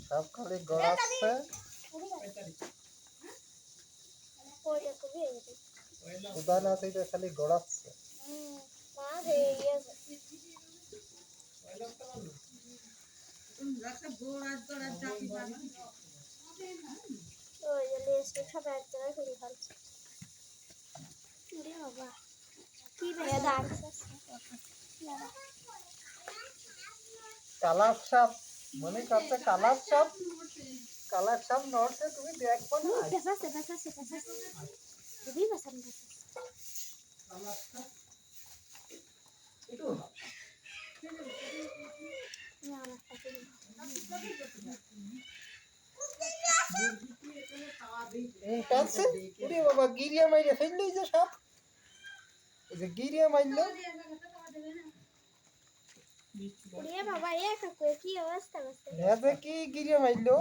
সব খালি গড়াচ্ছে। উদান আছে তো খালি গড়াচ্ছে। কালার সাপ মনে করতে কালার সাপ নড়ছে তুমি দেখবো না। বাবা গিরিয়া মাইরে ফেললো এই যে সাপ, এই যে গিরিয়া মারলো। বাবা কি অবস্থা কি গিরিয়া মারলো।